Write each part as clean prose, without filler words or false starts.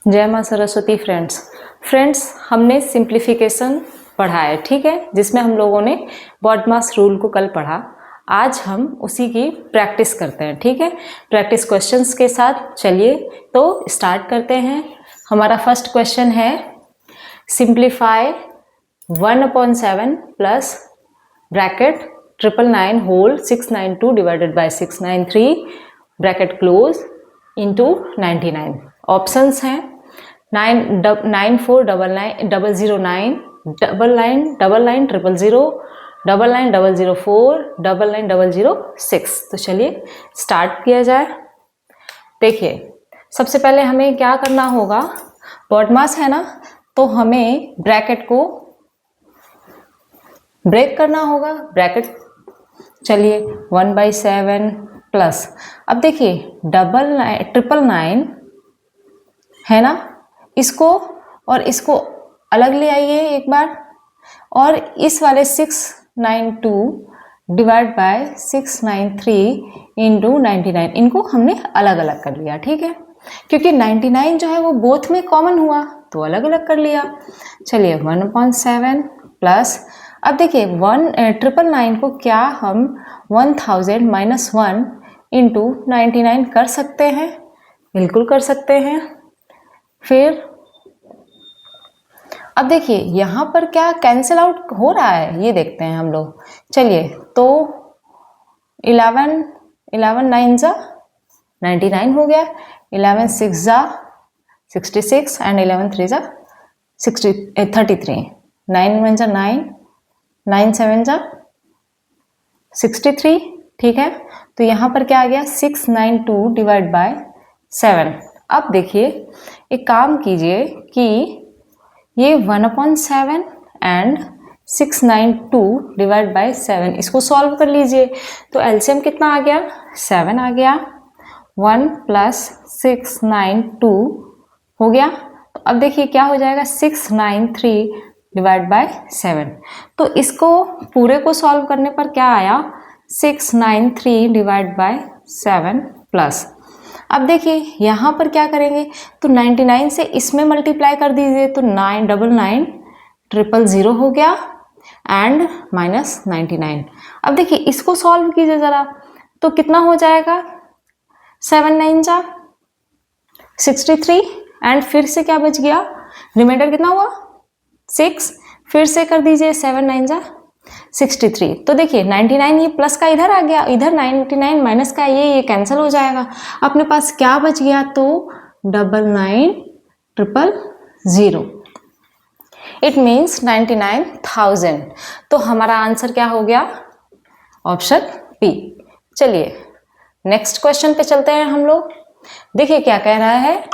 जय माँ सरस्वती फ्रेंड्स हमने सिंप्लीफिकेशन पढ़ा है, ठीक है, जिसमें हम लोगों ने बॉडमास रूल को कल पढ़ा। आज हम उसी की प्रैक्टिस करते हैं, ठीक है, प्रैक्टिस क्वेश्चंस के साथ। चलिए तो स्टार्ट करते हैं। हमारा फर्स्ट क्वेश्चन है simplify 1/7 plus bracket 999 whole 692 divided by 693 bracket close into 99। Options हैं 99499 009 999 000 99004 99006। तो चलिए स्टार्ट किया जाए। देखिए सबसे पहले हमें क्या करना होगा, बॉडमास है ना, तो हमें ब्रैकेट को ब्रेक करना होगा। ब्रैकेट चलिए 1/7 प्लस, अब देखिए 999 है ना, इसको और इसको अलग ले आइए एक बार, और इस वाले 692 डिवाइड बाय 693 इंटू 99, इनको हमने अलग अलग कर लिया, ठीक है, क्योंकि 99 जो है वो बोथ में कॉमन हुआ तो अलग अलग कर लिया। चलिए 1/7 प्लस, अब देखिए 999 को क्या हम 1000 माइनस 1 इंटू 99 कर सकते हैं? बिल्कुल कर सकते हैं। फिर अब देखिए यहाँ पर क्या कैंसिल आउट हो रहा है, ये देखते हैं हम लोग। चलिए तो 11 9 जा 99 हो गया, 11 6 जा 66 एंड 11 3 जा 33, 9 1 जा 9, 9 7 जा 63, ठीक है। तो यहाँ पर क्या आ गया 692 डिवाइड बाय 7। अब देखिए एक काम कीजिए कि ये 1/7 एंड 692 डिवाइड बाय 7 इसको सॉल्व कर लीजिए। तो एलसीएम कितना आ गया, 7 आ गया। 1 प्लस 692 हो गया। तो अब देखिए क्या हो जाएगा 693 डिवाइड बाय 7। तो इसको पूरे को सॉल्व करने पर क्या आया 693 डिवाइड बाय 7 प्लस। अब देखिए यहाँ पर क्या करेंगे, तो 99 से इसमें मल्टीप्लाई कर दीजिए, तो 999 000 हो गया एंड माइनस 99। अब देखिए इसको सॉल्व कीजिए ज़रा, तो कितना हो जाएगा 7 9 जा 63 एंड फिर से क्या बच गया, रिमाइंडर कितना हुआ 6, फिर से कर दीजिए 7 9 जा 63। तो देखिए 99 ये प्लस का इधर आ गया, इधर 99 माइनस का ये कैंसिल हो जाएगा। अपने पास क्या बच गया, तो 99000, इट मीन्स 99,000। तो हमारा आंसर क्या हो गया, ऑप्शन बी। चलिए नेक्स्ट क्वेश्चन पे चलते हैं हम लोग। देखिए क्या कह रहा है,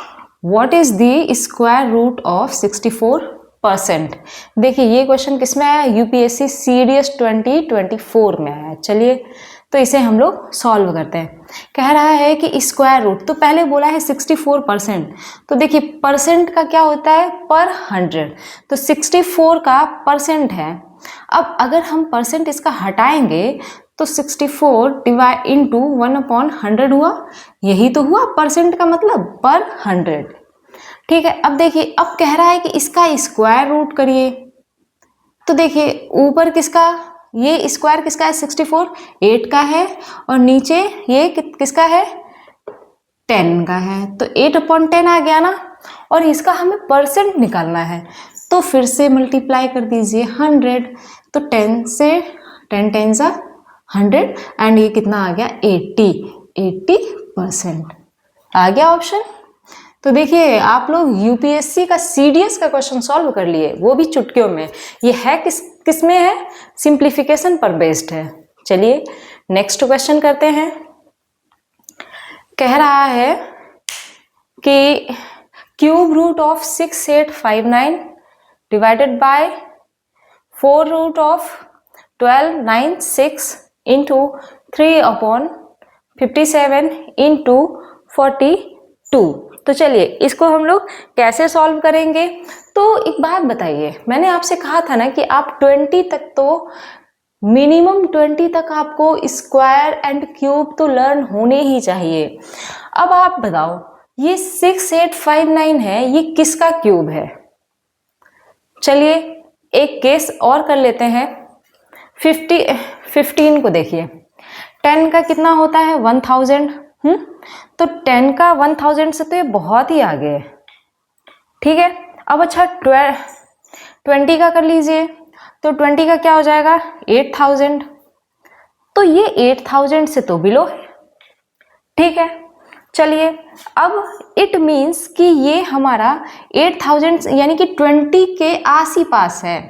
what is the square root of 64%। देखिए ये क्वेश्चन किस में आया, यूपीएससी सीडीएस 2024 में आया। चलिए तो इसे हम लोग सॉल्व करते हैं। कह रहा है कि स्क्वायर रूट, तो पहले बोला है 64%, तो देखिए परसेंट का क्या होता है पर 100, तो 64 का परसेंट है। अब अगर हम परसेंट इसका हटाएंगे तो 64 डिवाइड इंटू 1/100 हुआ, यही तो हुआ परसेंट का मतलब पर 100, ठीक है। अब देखिए अब कह रहा है कि इसका स्क्वायर रूट करिए, तो देखिए ऊपर किसका, ये स्क्वायर किसका है 64 8 का है, और नीचे ये किसका है 10 का है, तो 8/10 आ गया ना। और इसका हमें परसेंट निकालना है, तो फिर से मल्टीप्लाई कर दीजिए 100, तो 10 से 10 10 जा 100 एंड ये कितना आ गया 80% आ गया ऑप्शन। तो देखिए आप लोग यूपीएससी का सीडीएस का क्वेश्चन सॉल्व कर लिए, वो भी चुटकियों में। ये है किस में है, सिंप्लीफिकेशन पर बेस्ड है। चलिए नेक्स्ट क्वेश्चन करते हैं। कह रहा है कि cube root of 6859 divided by 4 root of 1296 into 3/57 into 42। तो चलिए इसको हम लोग कैसे सॉल्व करेंगे। तो एक बात बताइए, मैंने आपसे कहा था ना कि आप 20 तक तो मिनिमम 20 तक आपको स्क्वायर एंड क्यूब तो लर्न होने ही चाहिए। अब आप बताओ ये 6859 है, ये किसका क्यूब है? चलिए एक केस और कर लेते हैं। 15 को देखिए, 10 का कितना होता है 1000। तो 10 का 1000 से तो ये बहुत ही आगे है, ठीक है। अब अच्छा 20 का कर लीजिए, तो 20 का क्या हो जाएगा 8000। तो ये 8000 से तो बिलो है, ठीक है। चलिए अब इट मीन्स कि ये हमारा 8000 यानी कि 20 के आस ही पास है।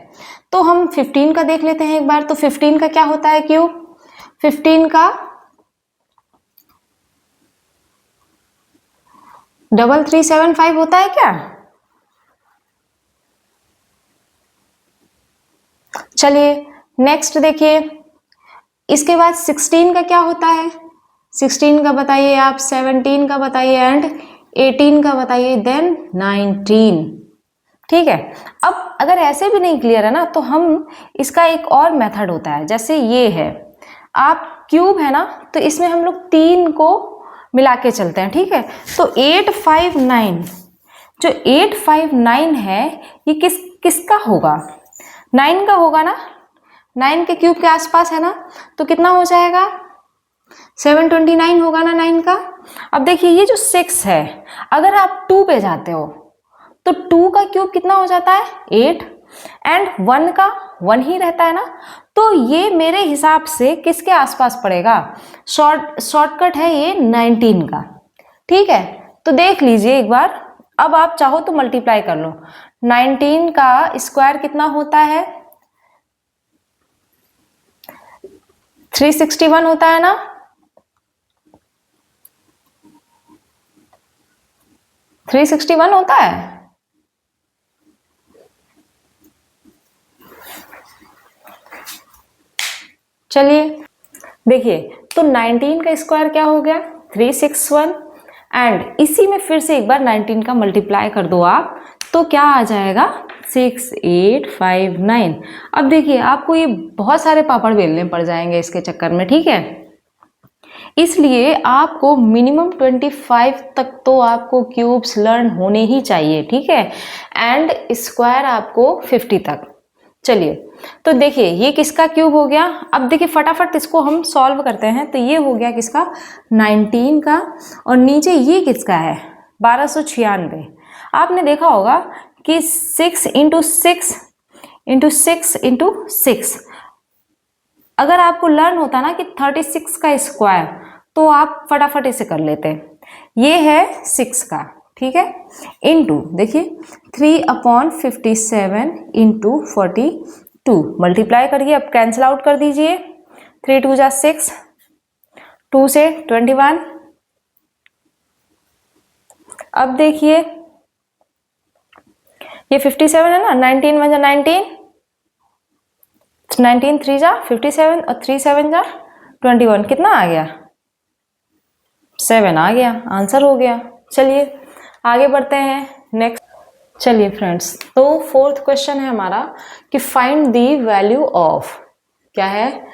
तो हम 15 का देख लेते हैं एक बार। तो 15 का क्या होता है क्यूब? 15 का 3375 होता है क्या? चलिए नेक्स्ट देखिए, इसके बाद 16 का क्या होता है? 16 का बताइए आप, 17 का बताइए एंड 18 का बताइए, देन 19, ठीक है। अब अगर ऐसे भी नहीं क्लियर है ना, तो हम इसका एक और मेथड होता है। जैसे ये है, आप क्यूब है ना, तो इसमें हम लोग 3 को मिला के चलते हैं, ठीक है। तो 859, जो 859 है ये किसका होगा? 9 का होगा ना, 9 के क्यूब के आसपास है ना। तो कितना हो जाएगा 729 होगा ना 9 का। अब देखिए ये जो 6 है, अगर आप 2 पे जाते हो तो 2 का क्यूब कितना हो जाता है 8 एंड 1 का 1 ही रहता है ना। तो ये मेरे हिसाब से किसके आसपास पड़ेगा? शॉर्टकट है ये 19 का, ठीक है। तो देख लीजिए एक बार, अब आप चाहो तो मल्टीप्लाई कर लो। 19 का स्क्वायर कितना होता है 361 होता है ना। 361 होता है। चलिए देखिए, तो 19 का स्क्वायर क्या हो गया 361 एंड इसी में फिर से एक बार 19 का मल्टीप्लाई कर दो आप, तो क्या आ जाएगा 6859। अब देखिए आपको ये बहुत सारे पापड़ बेलने पड़ जाएंगे इसके चक्कर में, ठीक है। इसलिए आपको मिनिमम 25 तक तो आपको क्यूब्स लर्न होने ही चाहिए, ठीक है, एंड स्क्वायर आपको 50 तक। चलिए तो देखिए ये किसका क्यूब हो गया। अब देखिए फटाफट इसको हम सॉल्व करते हैं। तो ये हो गया किसका 19 का, और नीचे ये किसका है 1296। आपने देखा होगा कि 6 इंटू 6 इंटू 6 इंटू 6, अगर आपको लर्न होता ना कि 36 का स्क्वायर, तो आप फटाफट इसे कर लेते। ये है 6 का, ठीक है, इनटू देखिए 3/57 इंटू 42 मल्टीप्लाई करिए। अब कैंसिल आउट कर दीजिए, 3 2 जा 6, 2 से 21। अब देखिए ये 57 है ना, 19 1 जा 19, 19 3 जा 57 और 3 7 जा 21, कितना आ गया 7 आ गया, आंसर हो गया। चलिए आगे बढ़ते हैं नेक्स्ट। चलिए फ्रेंड्स, तो 4th क्वेश्चन है हमारा कि फाइंड द वैल्यू ऑफ, क्या है,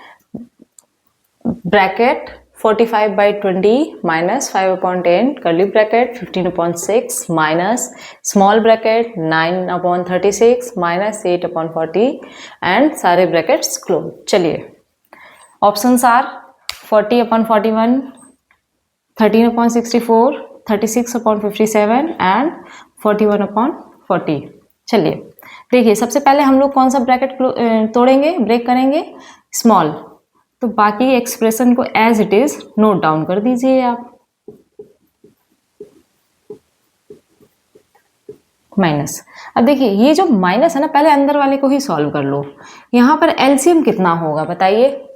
bracket 45/20 minus 5/10 curly bracket 15/6 minus small bracket 9/36 minus 8/40 and सारे ब्रैकेट्स क्लोज। चलिए ऑप्शंस आर 40/41, 13/64, 36/57 एंड 41/40। चलिए देखिए सबसे पहले हम लोग कौन सा ब्रैकेट तोड़ेंगे, ब्रेक करेंगे, स्मॉल। तो बाकी एक्सप्रेशन को as it is note down कर दीजिए आप। माइनस, अब देखिए ये जो माइनस है ना, पहले अंदर वाले को ही सॉल्व कर लो। यहां पर एलसीएम कितना होगा बताइए,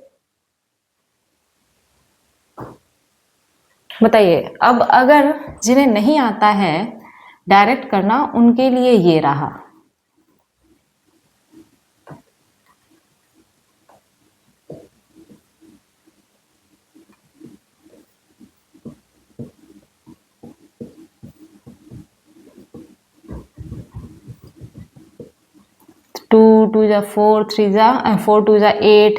बताइए। अब अगर जिन्हें नहीं आता है डायरेक्ट करना, उनके लिए ये रहा। टू 2 जा 4, 3 जा 4 2 जा 8,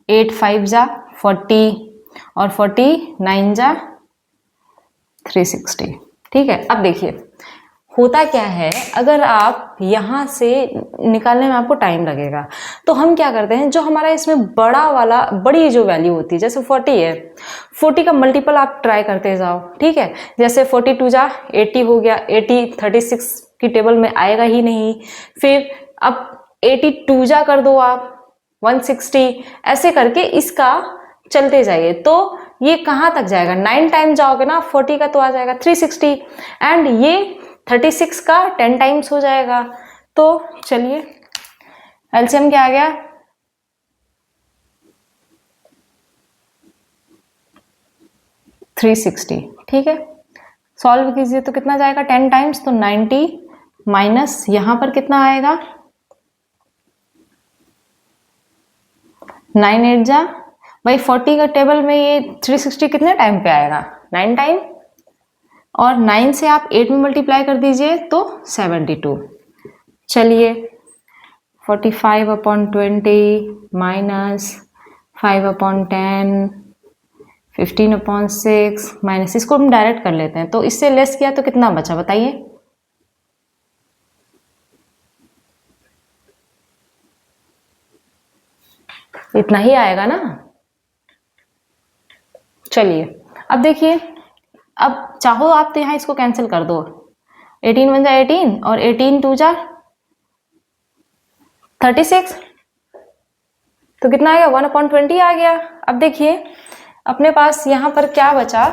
8 5 जा 40 और 49 जा 360, ठीक है, अब देखिए होता क्या है, अगर आप यहाँ से निकालने में आपको टाइम लगेगा तो हम क्या करते हैं, जो हमारा इसमें बड़ी जो वैल्यू होती है, जैसे 40 है, 40 का मल्टीपल आप ट्राई करते जाओ। ठीक है, जैसे 42 जा 80 हो गया, 80 36 की टेबल में आएगा ही नहीं। फिर अब 82 जा कर दो आप 160, ऐसे करके इसका चलते जाइए तो ये कहाँ तक जाएगा, 9 टाइम जाओगे ना 40 का तो आ जाएगा 360, एंड ये 36 का 10 टाइम्स हो जाएगा। तो चलिए एलसीएम क्या आ गया, 360। ठीक है, सॉल्व कीजिए तो कितना जाएगा 10 टाइम्स, तो 90 माइनस यहाँ पर कितना आएगा 9 8 जा, भाई 40 का टेबल में ये 360 कितने टाइम पे आएगा 9 टाइम, और 9 से आप 8 में मल्टीप्लाई कर दीजिए तो 72। चलिए 45/20 माइनस 5/10 15/6 माइनस, इसको हम डायरेक्ट कर लेते हैं, तो इससे लेस किया तो कितना बचा बताइए, इतना ही आएगा ना। चलिए अब देखिए, अब चाहो आप तो यहाँ इसको कैंसिल कर दो, 18 1 जा 18 और 18 2 जा 36, तो कितना आ गया 1/20 आ गया। अब देखिए अपने पास यहाँ पर क्या बचा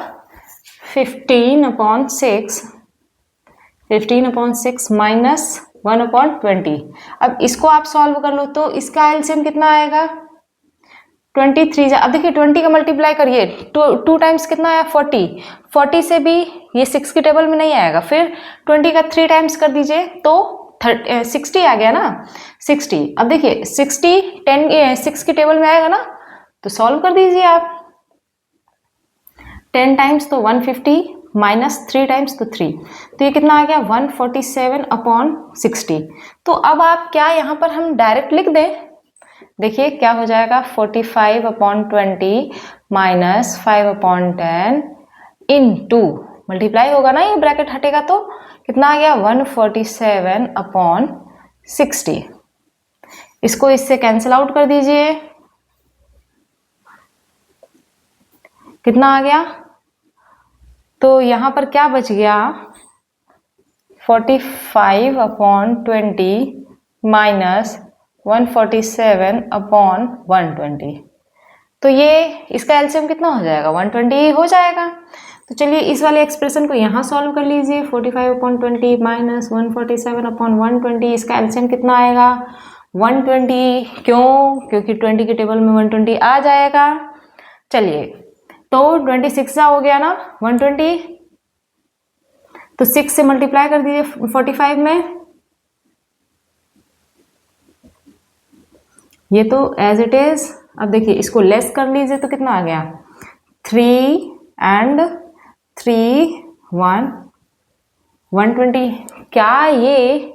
15/6 माइनस 1/20। अब इसको आप सॉल्व कर लो तो इसका एलसीएम कितना आएगा 23 जा, अब देखिए 20 का मल्टीप्लाई करिए, 2 टाइम्स कितना आया 40 से भी ये 6 की टेबल में नहीं आएगा, फिर 20 का 3 टाइम्स कर दीजिए तो 60 आ गया ना 60। अब देखिए 60 6 की टेबल में आएगा ना, तो सॉल्व कर दीजिए आप, 10 टाइम्स तो 150 माइनस 3 टाइम्स तो 3, तो ये कितना आ गया 147/60। तो अब आप क्या यहाँ पर हम डायरेक्ट लिख दें, देखिए क्या हो जाएगा 45/20 माइनस 5/10 इन 2, मल्टीप्लाई होगा ना, ये ब्रैकेट हटेगा तो कितना आ गया 147/60। इसको इससे कैंसिल आउट कर दीजिए, कितना आ गया, तो यहाँ पर क्या बच गया 45/20 माइनस 147/120, तो ये इसका एलसीएम कितना हो जाएगा 120 हो जाएगा। तो चलिए इस वाले एक्सप्रेशन को यहाँ सॉल्व कर लीजिए, 45/20 माइनस 147/120, इसका एलसीएम कितना आएगा 120, क्योंकि 20 की टेबल में 120 आ जाएगा। चलिए तो 26 हो गया ना 120, तो 6 से मल्टीप्लाई कर दीजिए 45 में, ये तो एज इट इज। अब देखिए इसको लेस कर लीजिए तो कितना आ गया 3 and 3 120, क्या ये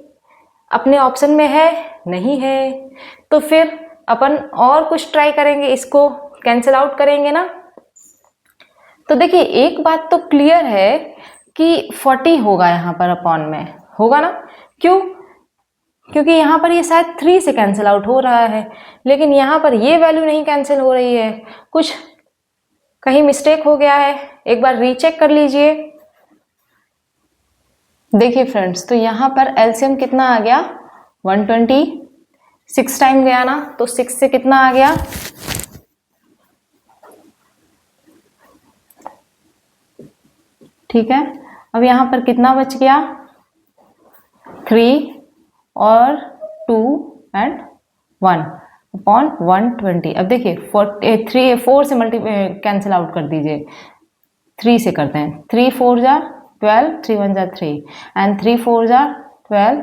अपने ऑप्शन में है, नहीं है, तो फिर अपन और कुछ ट्राई करेंगे, इसको कैंसिल आउट करेंगे ना। तो देखिए एक बात तो क्लियर है कि 40 होगा यहाँ पर अपॉन में, होगा ना, क्यों, क्योंकि यहाँ पर ये शायद 3 से कैंसिल आउट हो रहा है, लेकिन यहाँ पर ये वैल्यू नहीं कैंसिल हो रही है, कुछ कहीं मिस्टेक हो गया है, एक बार रीचेक कर लीजिए। देखिए फ्रेंड्स, तो यहाँ पर एलसीएम कितना आ गया 120, 6 टाइम गया ना, तो 6 से कितना आ गया ठीक है। अब यहाँ पर कितना बच गया 3 और 2 and 1/120। अब देखिए 4 से कैंसिल आउट कर दीजिए, 3 से करते हैं, 3 4 जा 12, 3 1 जा 3 एंड 3 4 जा 12,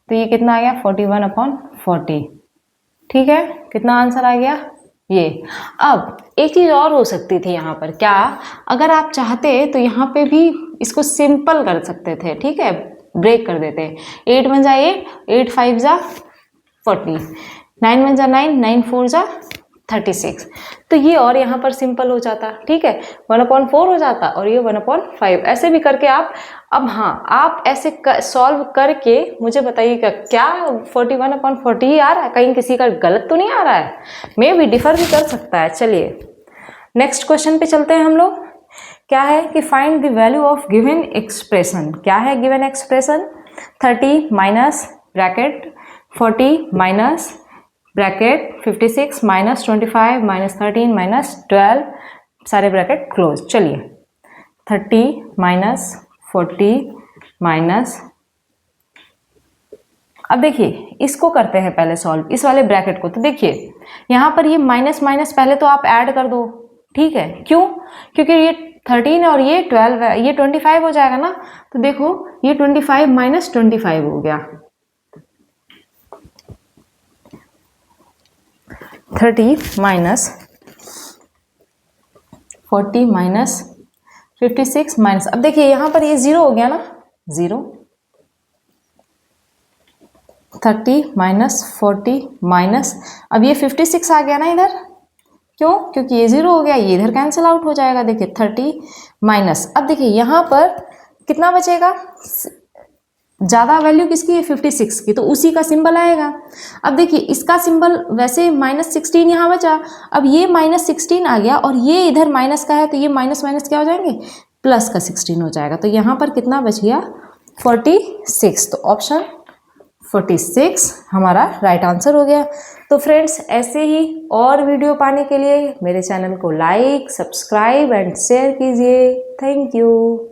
तो ये कितना आ गया 41/40। ठीक है, कितना आंसर आ गया ये। अब एक चीज और हो सकती थी यहाँ पर, क्या, अगर आप चाहते तो यहाँ पे भी इसको सिंपल कर सकते थे, ठीक है, ब्रेक कर देते, 8 1 जा 8, 8 5 जा 40, 9 1 जा 9, 9 4 जा 36। तो ये और यहाँ पर सिंपल हो जाता, ठीक है, 1/4 हो जाता और ये 1/5 ऐसे भी करके आप, अब हाँ आप ऐसे सॉल्व करके मुझे बताइएगा क्या 41/40 आ रहा है, कहीं किसी का गलत तो नहीं आ रहा है, मे भी डिफर भी कर सकता है। चलिए नेक्स्ट क्वेश्चन पे चलते हैं हम लोग। क्या है कि find the value of given expression. क्या है given expression? 30 minus bracket 40 minus bracket 56 minus 25 minus 13 minus 12 सारे ब्रैकेट क्लोज। चलिए 30 माइनस 40 माइनस, अब देखिए इसको करते हैं पहले सॉल्व, इस वाले ब्रैकेट को। तो देखिए यहाँ पर ये माइनस माइनस पहले तो आप ऐड कर दो, ठीक है, क्यों? क्योंकि ये 13 और ये 12 है, ये 25 हो जाएगा ना। तो देखो ये 25 माइनस 25 हो गया, 30 माइनस 40 माइनस 56 माइनस, अब देखिए यहाँ पर ये 0 हो गया ना, 0, 30 माइनस 40 माइनस, अब ये 56 आ गया ना इधर, क्यों? क्योंकि ये 0 हो गया, ये इधर कैंसिल आउट हो जाएगा। देखिए 30 माइनस, अब देखिए यहाँ पर कितना बचेगा, ज़्यादा वैल्यू किसकी है? 56 की, तो उसी का सिंबल आएगा। अब देखिए इसका सिंबल वैसे -16 यहाँ बचा, अब ये -16 आ गया और ये इधर माइनस का है, तो ये माइनस माइनस क्या हो जाएंगे, प्लस का 16 हो जाएगा। तो यहाँ पर कितना बच गया? 46। तो ऑप्शन 46 हमारा राइट आंसर हो गया। तो फ्रेंड्स ऐसे ही और वीडियो पाने के लिए मेरे चैनल को लाइक, सब्सक्राइब एंड शेयर कीजिए। Thank you.